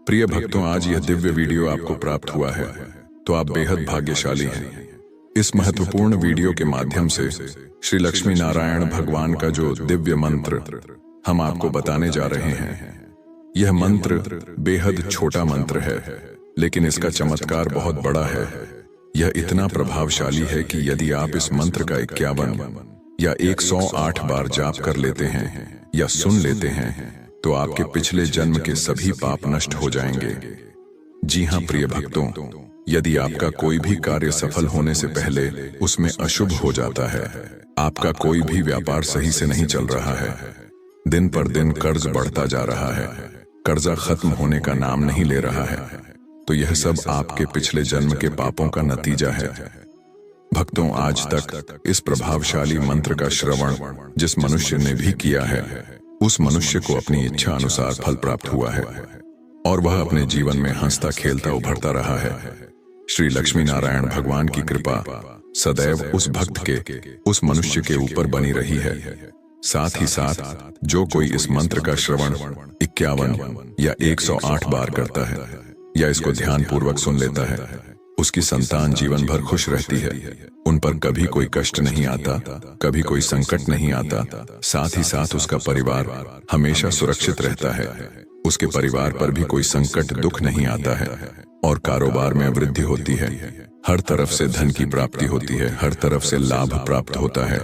प्रिय भक्तों, आज यह दिव्य वीडियो आपको प्राप्त हुआ है तो आप बेहद भाग्यशाली हैं। इस महत्वपूर्ण वीडियो के माध्यम से श्री लक्ष्मी नारायण भगवान का जो दिव्य मंत्र हम आपको बताने जा रहे हैं, यह मंत्र बेहद छोटा मंत्र है, लेकिन इसका चमत्कार बहुत बड़ा है। यह इतना प्रभावशाली है कि यदि आप इस मंत्र का 51 या 108 बार जाप कर लेते हैं या सुन लेते हैं तो आपके पिछले जन्म के सभी पाप नष्ट हो जाएंगे। जी हाँ प्रिय भक्तों, यदि आपका कोई भी कार्य सफल होने से पहले उसमें अशुभ हो जाता है, आपका कोई भी व्यापार सही से नहीं चल रहा है, दिन पर दिन कर्ज बढ़ता जा रहा है, कर्जा खत्म होने का नाम नहीं ले रहा है, तो यह सब आपके पिछले जन्म के पापों का नतीजा है। भक्तों, आज तक इस प्रभावशाली मंत्र का श्रवण जिस मनुष्य ने भी किया है, उस मनुष्य को अपनी इच्छा अनुसार फल प्राप्त हुआ है और वह अपने जीवन में हंसता खेलता उभरता रहा है। श्री लक्ष्मी नारायण भगवान की कृपा सदैव उस भक्त के, उस मनुष्य के ऊपर बनी रही है। साथ ही साथ जो कोई इस मंत्र का श्रवण 51 या 108 बार करता है या इसको ध्यान पूर्वक सुन लेता है, उसकी संतान जीवन भर खुश रहती है। उन पर कभी कोई कष्ट नहीं आता, कभी कोई संकट नहीं आता। साथ ही साथ उसका परिवार हमेशा सुरक्षित रहता है, उसके परिवार पर भी कोई संकट दुख नहीं आता है और कारोबार में वृद्धि होती है, हर तरफ से धन की प्राप्ति होती है, हर तरफ से लाभ प्राप्त होता है।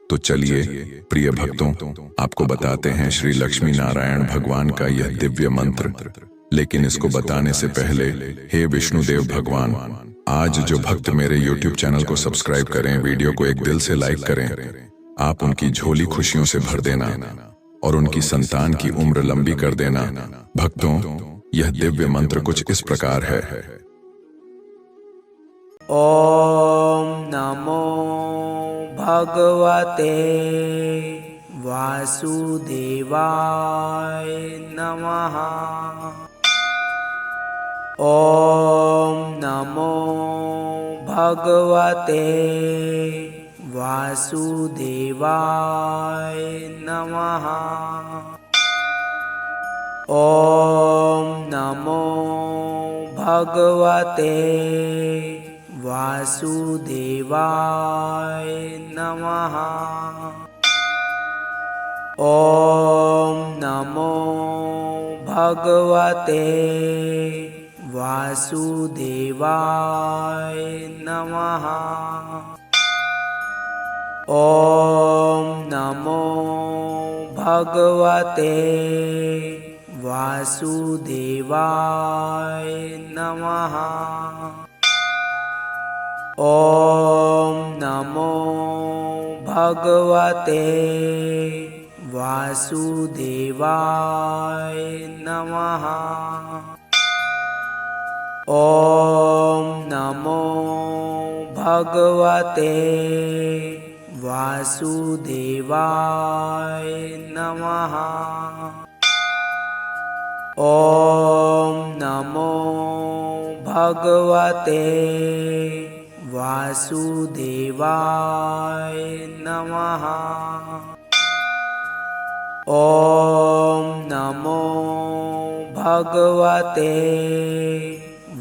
तो चलिए प्रिय भक्तों, आपको बताते हैं श्री लक्ष्मी नारायण भगवान का यह दिव्य मंत्र। लेकिन इसको बताने से पहले, हे विष्णुदेव भगवान, आज जो भक्त मेरे YouTube चैनल को सब्सक्राइब करें, वीडियो को एक दिल से लाइक करें, आप उनकी झोली खुशियों से भर देना और उनकी संतान की उम्र लंबी कर देना। भक्तों, यह दिव्य मंत्र कुछ इस प्रकार है। ओम नमो भगवते वासुदेवाय नमः। ओम नमो भगवते वासुदेवाय नमः। ओम नमो भगवते वासुदेवाय नमः। ओम नमो भगवते वासुदेवाय नमः। ओम नमो भगवते वासुदेवाय नमः। ओम नमो भगवते वासुदेवाय नमः। ओम नमो भगवते वासुदेवाय नमः। ओम नमो भगवते वासुदेवाय नमः। ओम नमो भगवते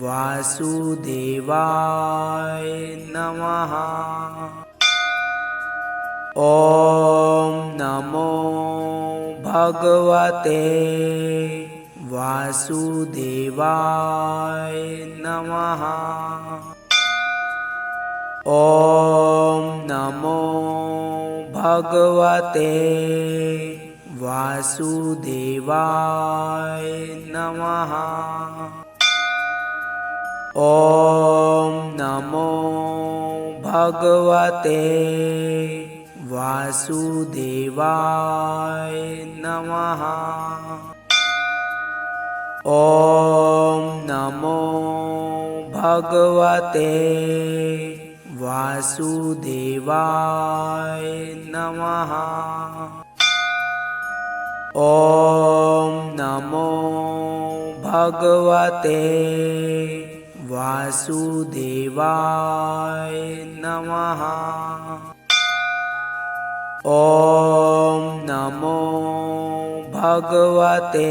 वासुदेवाय नमः। ओम नमो भगवते वासुदेवाय नमः। ओम नमो भगवते वासुदेवाय नमः। ओम नमो भगवते वासुदेवाय नमः। ओम नमो भगवते वासुदेवाय नमः। ओम नमो भगवते वासुदेवाय नमः। ओम नमो भगवते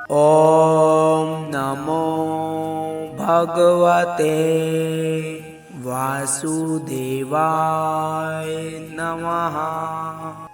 ॐ नमो भगवते वासुदेवाय नमः।